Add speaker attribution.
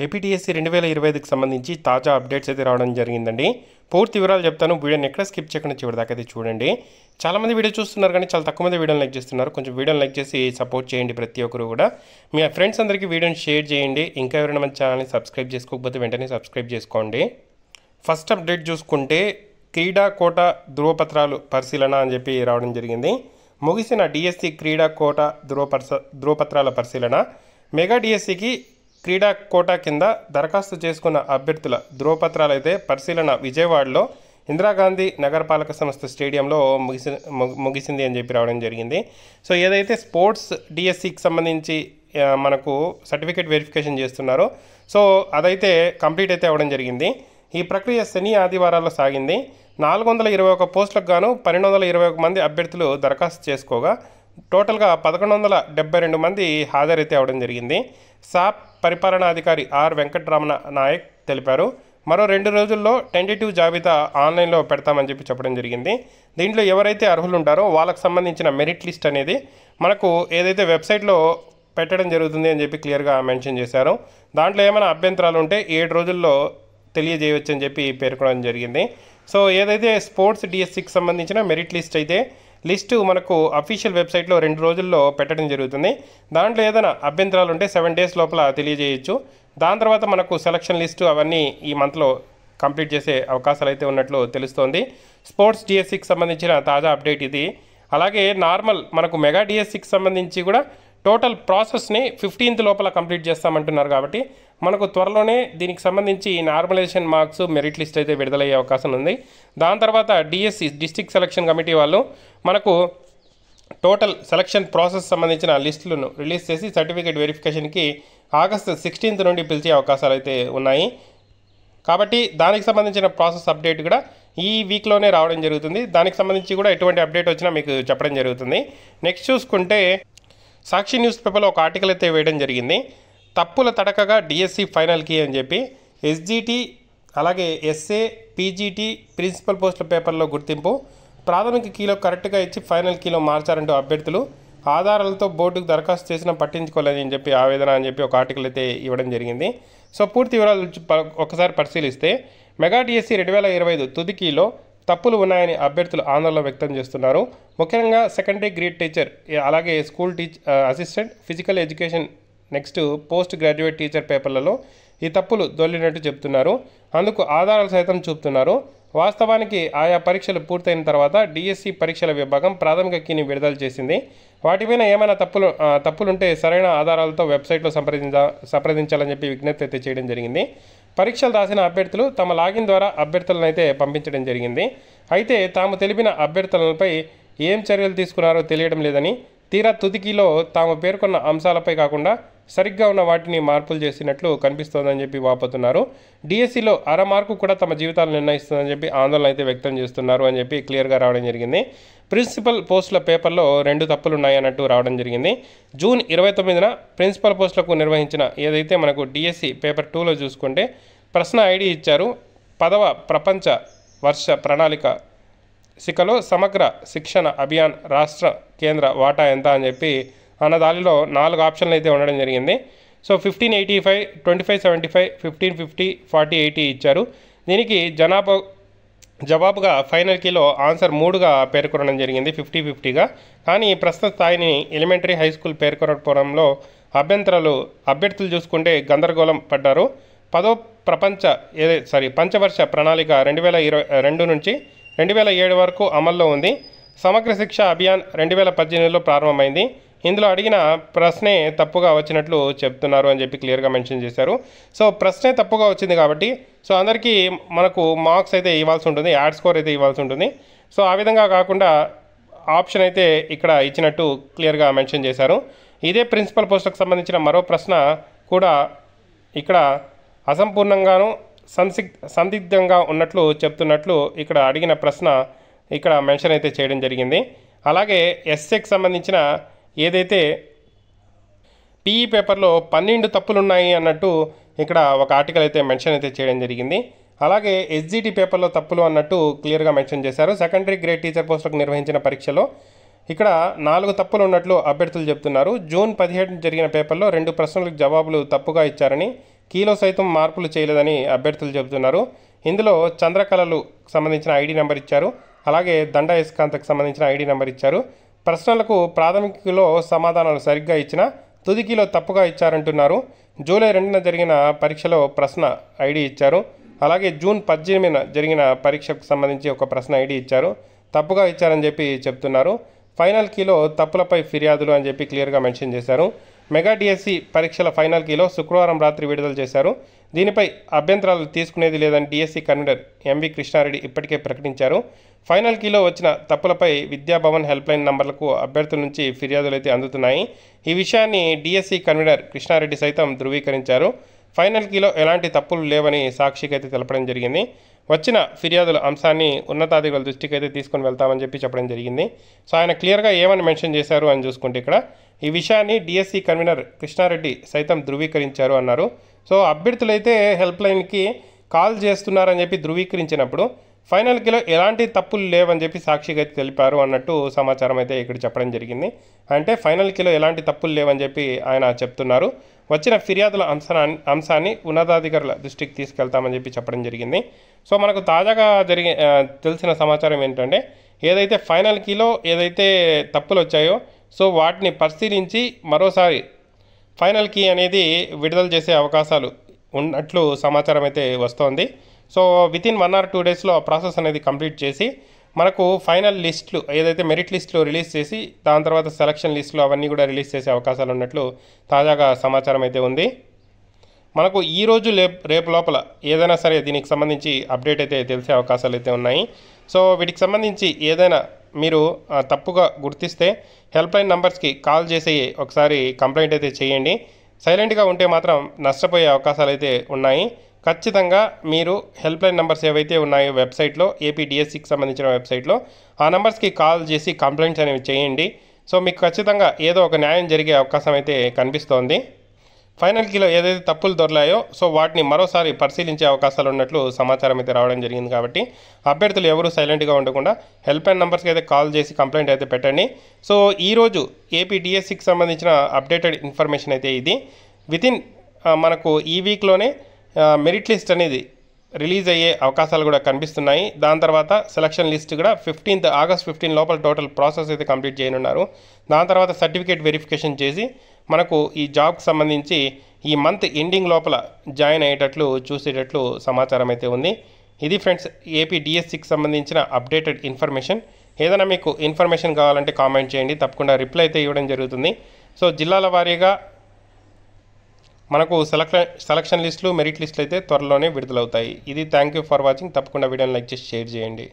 Speaker 1: ఏపీటీఎస్సీ 2025కి సంబంధించి తాజా అప్డేట్స్ అయితే రావడం జరిగిందండి. పూర్తి వివరాలు చెప్తాను. వీడియోని ఎక్కడ స్కిప్ చేయకుండా చివరిదాకా అయితే చూడండి. చాలామంది వీడియో చూస్తున్నారు కానీ చాలా తక్కువ మంది వీడియోని లైక్ చేస్తున్నారు. కొంచెం వీడియోని లైక్ చేసి సపోర్ట్ చేయండి. ప్రతి ఒక్కరు కూడా మీ ఫ్రెండ్స్ అందరికీ వీడియోని షేర్ చేయండి. ఇంకా ఎవరైనా మన ఛానల్ని సబ్స్క్రైబ్ చేసుకోకపోతే వెంటనే సబ్స్క్రైబ్ చేసుకోండి. ఫస్ట్ అప్డేట్ చూసుకుంటే క్రీడా కోట ధృవపత్రాలు పరిశీలన అని చెప్పి రావడం జరిగింది. ముగిసిన డిఎస్సి క్రీడా కోట ధృవపత్రాల పరిశీలన. మెగా డిఎస్సికి క్రీడా కోటా కింద దరఖాస్తు చేసుకున్న అభ్యర్థుల ధృవపత్రాలు అయితే పరిశీలన విజయవాడలో ఇందిరాగాంధీ నగరపాలక సంస్థ స్టేడియంలో ముగిసింది అని చెప్పి రావడం జరిగింది. సో ఏదైతే స్పోర్ట్స్ డిఎస్సికి సంబంధించి మనకు సర్టిఫికేట్ వెరిఫికేషన్ చేస్తున్నారో సో అదైతే కంప్లీట్ అయితే అవ్వడం జరిగింది. ఈ ప్రక్రియ శని ఆదివారాల్లో సాగింది. 421 పోస్టులకు గాను 1221 మంది అభ్యర్థులు దరఖాస్తు చేసుకోగా టోటల్గా 1172 మంది హాజరైతే అవ్వడం జరిగింది. సాప్ పరిపాలనాధికారి ఆర్ వెంకటరమణ నాయక్ తెలిపారు. మరో 2 రోజుల్లో టెంటేటివ్ జాబితా ఆన్లైన్లో పెడతామని చెప్పడం జరిగింది. దీంట్లో ఎవరైతే అర్హులు ఉంటారో వాళ్ళకు సంబంధించిన మెరిట్ లిస్ట్ అనేది మనకు ఏదైతే వెబ్సైట్లో పెట్టడం జరుగుతుంది అని చెప్పి క్లియర్గా మెన్షన్ చేశారు. దాంట్లో ఏమైనా అభ్యంతరాలు ఉంటే 7 రోజుల్లో తెలియజేయవచ్చు అని చెప్పి పేర్కొనడం జరిగింది. సో ఏదైతే స్పోర్ట్స్ డిఎస్సికి సంబంధించిన మెరిట్ లిస్ట్ అయితే లిస్టు మనకు అఫీషియల్ వెబ్సైట్లో 2 రోజుల్లో పెట్టడం జరుగుతుంది. దాంట్లో ఏదైనా అభ్యంతరాలు ఉంటే 7 డేస్ లోపల తెలియజేయచ్చు. దాని తర్వాత మనకు సెలక్షన్ లిస్టు అవన్నీ ఈ మంత్లో కంప్లీట్ చేసే అవకాశాలు అయితే ఉన్నట్లు తెలుస్తోంది. స్పోర్ట్స్ డిఎస్సికి సంబంధించిన తాజా అప్డేట్ ఇది. అలాగే నార్మల్ మనకు మెగా డిఎస్సికి సంబంధించి కూడా టోటల్ ప్రాసెస్ని 15th లోపల కంప్లీట్ చేస్తామంటున్నారు. కాబట్టి మనకు త్వరలోనే దీనికి సంబంధించి నార్మలైజేషన్ మార్క్స్ మెరిట్ లిస్ట్ అయితే విడుదలయ్యే అవకాశం ఉంది. దాని తర్వాత డిఎస్సి డిస్ట్రిక్ట్ సెలక్షన్ కమిటీ వాళ్ళు మనకు టోటల్ సెలక్షన్ ప్రాసెస్ సంబంధించిన లిస్టులను రిలీజ్ చేసి సర్టిఫికేట్ వెరిఫికేషన్కి ఆగస్టు 16th నుండి పిలిచే అవకాశాలు అయితే ఉన్నాయి. కాబట్టి దానికి సంబంధించిన ప్రాసెస్ అప్డేట్ కూడా ఈ వీక్లోనే రావడం జరుగుతుంది. దానికి సంబంధించి కూడా ఎటువంటి అప్డేట్ వచ్చినా మీకు చెప్పడం జరుగుతుంది. నెక్స్ట్ చూసుకుంటే సాక్షి న్యూస్ పేపర్లో ఒక ఆర్టికల్ అయితే వేయడం జరిగింది. తప్పుల తడకగా డిఎస్సి ఫైనల్ కీ అని చెప్పి ఎస్జిటి అలాగే ఎస్ఏ పీజీటీ ప్రిన్సిపల్ పోస్టుల పేపర్లో గుర్తింపు ప్రాథమిక కీలో కరెక్ట్గా ఇచ్చి ఫైనల్ కీలో మార్చారంటూ అభ్యర్థులు ఆధారాలతో బోర్డుకు దరఖాస్తు చేసినా పట్టించుకోలేదని చెప్పి ఆవేదన అని చెప్పి ఒక ఆర్టికల్ అయితే ఇవ్వడం జరిగింది. సో పూర్తి వివరాలు ఒకసారి పరిశీలిస్తే మెగా డిఎస్సి 2025 తుది కీలో తప్పులు ఉన్నాయని అభ్యర్థులు ఆందోళన వ్యక్తం చేస్తున్నారు. ముఖ్యంగా సెకండరీ గ్రేడ్ టీచర్ అలాగే school assistant physical education next post graduate teacher పేపర్లలో ఈ తప్పులు దొల్లినట్టు చెప్తున్నారు. అందుకు ఆధారాలు సైతం చూపుతున్నారు. వాస్తవానికి ఆయా పరీక్షలు పూర్తయిన తర్వాత డిఎస్సి పరీక్షల విభాగం ప్రాథమిక కీని విడుదల చేసింది. వాటిపైన ఏమైనా తప్పులుంటే సరైన ఆధారాలతో వెబ్సైట్లో సంప్రదించాలని చెప్పి విజ్ఞప్తి అయితే చేయడం జరిగింది. పరీక్షలు రాసిన అభ్యర్థులు తమ లాగిన్ ద్వారా అభ్యర్థులను అయితే పంపించడం జరిగింది. అయితే తాము తెలిపిన అభ్యర్థులపై ఏం చర్యలు తీసుకున్నారో తెలియడం లేదని, తీరా తుదికీలో తాము పేర్కొన్న అంశాలపై కాకుండా సరిగ్గా ఉన్న వాటిని మార్పులు చేసినట్లు కనిపిస్తోందని చెప్పి వాపోతున్నారు. డిఎస్సిలో అర మార్కు కూడా తమ జీవితాలు నిర్ణయిస్తుందని చెప్పి ఆందోళన అయితే వ్యక్తం చేస్తున్నారు అని చెప్పి క్లియర్గా రావడం జరిగింది. ప్రిన్సిపల్ పోస్టుల పేపర్లో 2 తప్పులు ఉన్నాయన్నట్టు రావడం జరిగింది. జూన్ 29న ప్రిన్సిపల్ పోస్టులకు నిర్వహించిన ఏదైతే మనకు డిఎస్సి పేపర్ 2లో చూసుకుంటే ప్రశ్న ఐడి ఇచ్చారు. 10వ ప్రపంచ వర్ష ప్రణాళిక శిఖలో సమగ్ర శిక్షణ అభియాన్ రాష్ట్ర కేంద్ర వాటా ఎంత అని చెప్పి అన్న దానిలో 4 ఆప్షన్లు అయితే ఉండడం జరిగింది. సో 1585, 2575, 1550, 4080 ఇచ్చారు. దీనికి జవాబుగా ఫైనల్ కీలో ఆన్సర్ 3గా పేర్కొనడం జరిగింది 50-50గా. కానీ ప్రశ్న స్థాయిని ఎలిమెంటరీ హై స్కూల్ పేర్కొనడంలో అభ్యర్థులు చూసుకుంటే గందరగోళం పడ్డారు. 10వ పంచవర్ష ప్రణాళిక 2022 నుంచి 2007 వరకు అమల్లో ఉంది. సమగ్ర శిక్ష అభియాన్ 2018లో ప్రారంభమైంది. ఇందులో అడిగిన ప్రశ్నే తప్పుగా వచ్చినట్లు చెప్తున్నారు అని చెప్పి క్లియర్గా మెన్షన్ చేశారు. సో ప్రశ్నే తప్పుగా వచ్చింది కాబట్టి సో అందరికీ మనకు మార్క్స్ అయితే ఇవ్వాల్సి ఉంటుంది, యాడ్ స్కోర్ అయితే ఇవ్వాల్సి ఉంటుంది. సో ఆ విధంగా కాకుండా ఆప్షన్ అయితే ఇక్కడ ఇచ్చినట్టు క్లియర్గా మెన్షన్ చేశారు. ఇదే ప్రిన్సిపల్ పోస్టులకు సంబంధించిన మరో ప్రశ్న కూడా ఇక్కడ అసంపూర్ణంగాను సందిగ్ధంగా ఉన్నట్లు చెప్తున్నట్లు ఇక్కడ అడిగిన ప్రశ్న ఇక్కడ మెన్షన్ అయితే చేయడం జరిగింది. అలాగే ఎస్ఏకి సంబంధించిన ఏదైతే పీఈ పేపర్లో 12 తప్పులు ఉన్నాయి అన్నట్టు ఇక్కడ ఒక ఆర్టికల్ అయితే మెన్షన్ అయితే చేయడం జరిగింది. అలాగే ఎస్జిటి పేపర్లో తప్పులు అన్నట్టు క్లియర్గా మెన్షన్ చేశారు. సెకండరీ గ్రేడ్ టీచర్ పోస్టులకు నిర్వహించిన పరీక్షలో ఇక్కడ 4 తప్పులు ఉన్నట్లు అభ్యర్థులు చెప్తున్నారు. జూన్ 17 జరిగిన పేపర్లో 2 ప్రశ్నలకు జవాబులు తప్పుగా ఇచ్చారని కీలో సైతం మార్పులు చేయలేదని అభ్యర్థులు చెబుతున్నారు. ఇందులో చంద్రకళలు సంబంధించిన ఐడి నెంబర్ ఇచ్చారు. అలాగే దండయస్కాంతకు సంబంధించిన ఐడి నెంబర్ ఇచ్చారు. ప్రశ్నలకు ప్రాథమికలో సమాధానాలు సరిగ్గా ఇచ్చినా తుది కీలో తప్పుగా ఇచ్చారంటున్నారు. జూలై 2న జరిగిన పరీక్షలో ప్రశ్న ఐడి ఇచ్చారు. అలాగే జూన్ 18న జరిగిన పరీక్షకు సంబంధించి ఒక ప్రశ్న ఐడి ఇచ్చారు, తప్పుగా ఇచ్చారని చెప్పి చెప్తున్నారు. ఫైనల్ కీలో తప్పులపై ఫిర్యాదులు అని చెప్పి క్లియర్గా మెన్షన్ చేశారు. మెగా డిఎస్సి పరీక్షల ఫైనల్ కీలో శుక్రవారం రాత్రి విడుదల చేశారు. దీనిపై అభ్యంతరాలు తీసుకునేది లేదని డిఎస్సి కన్వీనర్ ఎంవి కృష్ణారెడ్డి ఇప్పటికే ప్రకటించారు. ఫైనల్ కీలో వచ్చిన తప్పులపై విద్యాభవన్ హెల్ప్లైన్ నంబర్లకు అభ్యర్థుల నుంచి ఫిర్యాదులు అయితే అందుతున్నాయి. ఈ విషయాన్ని డిఎస్సి కన్వీనర్ కృష్ణారెడ్డి సైతం ధృవీకరించారు. ఫైనల్ కీలో ఎలాంటి తప్పులు లేవని సాక్షికి అయితే తెలపడం జరిగింది. వచ్చిన ఫిర్యాదుల అంశాన్ని ఉన్నతాధికారుల దృష్టికి అయితే తీసుకొని వెళ్తామని చెప్పి చెప్పడం జరిగింది. సో ఆయన క్లియర్గా ఏమని మెన్షన్ చేశారు అని చూసుకుంటే ఇక్కడ ఈ విషయాన్ని డిఎస్సి కన్వీనర్ కృష్ణారెడ్డి సైతం ధృవీకరించారు అన్నారు. సో అభ్యర్థులైతే హెల్ప్లైన్కి కాల్ చేస్తున్నారని చెప్పి ధృవీకరించినప్పుడు ఫైనల్ కీలో ఎలాంటి తప్పులు లేవని చెప్పి సాక్షిగా అయితే తెలిపారు అన్నట్టు సమాచారం అయితే ఇక్కడ చెప్పడం జరిగింది. అంటే ఫైనల్ కీలో ఎలాంటి తప్పులు లేవని చెప్పి ఆయన చెప్తున్నారు. వచ్చిన ఫిర్యాదుల అంశాన్ని ఉన్నతాధికారుల దృష్టికి తీసుకెళ్తామని చెప్పి చెప్పడం జరిగింది. సో మనకు తాజాగా తెలిసిన సమాచారం ఏంటంటే ఏదైతే ఫైనల్ కీలో ఏదైతే తప్పులు వచ్చాయో సో వాటిని పరిశీలించి మరోసారి ఫైనల్ కీ అనేది విడుదల చేసే అవకాశాలు ఉన్నట్లు సమాచారం అయితే వస్తోంది. సో వితిన్ 1 or 2 డేస్లో ఆ ప్రాసెస్ అనేది కంప్లీట్ చేసి మనకు ఫైనల్ లిస్టులు ఏదైతే మెరిట్ లిస్టులు రిలీజ్ చేసి దాని తర్వాత సెలక్షన్ లిస్టులు అవన్నీ కూడా రిలీజ్ చేసే అవకాశాలు ఉన్నట్లు తాజాగా సమాచారం అయితే ఉంది. మనకు ఈరోజు రేపు లోపల ఏదైనా సరే దీనికి సంబంధించి అప్డేట్ అయితే తెలిసే అవకాశాలు అయితే ఉన్నాయి. సో వీటికి సంబంధించి ఏదైనా మీరు తప్పుగా గుర్తిస్తే హెల్ప్లైన్ నంబర్స్కి కాల్ చేసి ఒకసారి కంప్లైంట్ అయితే చేయండి. సైలెంట్గా ఉంటే మాత్రం నష్టపోయే అవకాశాలు అయితే ఉన్నాయి. ఖచ్చితంగా మీరు హెల్ప్లైన్ నెంబర్స్ ఏవైతే ఉన్నాయో వెబ్సైట్లో ఏపీ డిఎస్సికి సంబంధించిన వెబ్సైట్లో ఆ నెంబర్స్కి కాల్ చేసి కంప్లైంట్స్ అనేవి చేయండి. సో మీకు ఖచ్చితంగా ఏదో ఒక న్యాయం జరిగే అవకాశం అయితే కనిపిస్తోంది. ఫైనల్ కీలో ఏదైతే తప్పులు దొరలాయో సో వాటిని మరోసారి పరిశీలించే అవకాశాలు ఉన్నట్లు సమాచారం అయితే రావడం జరిగింది. కాబట్టి అభ్యర్థులు ఎవరు సైలెంట్గా ఉండకుండా హెల్ప్లైన్ నెంబర్స్కి అయితే కాల్ చేసి కంప్లైంట్ అయితే పెట్టండి. సో ఈరోజు ఏపీ డిఎస్సికి సంబంధించిన అప్డేటెడ్ ఇన్ఫర్మేషన్ అయితే ఇది. వితిన్ మనకు ఈ వీక్లోనే మెరిట్ లిస్ట్ అనేది రిలీజ్ అయ్యే అవకాశాలు కూడా కనిపిస్తున్నాయి. దాని తర్వాత సెలక్షన్ లిస్ట్ కూడా ఆగస్ట్ 15 లోపల టోటల్ ప్రాసెస్ అయితే కంప్లీట్ చేయనున్నారు. దాని తర్వాత సర్టిఫికేట్ వెరిఫికేషన్ చేసి మనకు ఈ జాబ్కి సంబంధించి ఈ మంత్ ఎండింగ్ లోపల జాయిన్ అయ్యేటట్లు చూసేటట్లు సమాచారం అయితే ఉంది. ఇది ఫ్రెండ్స్ ఏపీ డిఎస్సికి సంబంధించిన అప్డేటెడ్ ఇన్ఫర్మేషన్. ఏదైనా మీకు ఇన్ఫర్మేషన్ కావాలంటే కామెంట్ చేయండి, తప్పకుండా రిప్లై అయితే ఇవ్వడం జరుగుతుంది. సో జిల్లాల వారీగా మనకు సెలక్షన్ లిస్టులు మెరిట్ లిస్టులు అయితే త్వరలోనే విడుదలవుతాయి. ఇది థ్యాంక్ యూ ఫర్ వాచింగ్. తప్పకుండా వీడియోని లైక్ చేసి షేర్ చేయండి.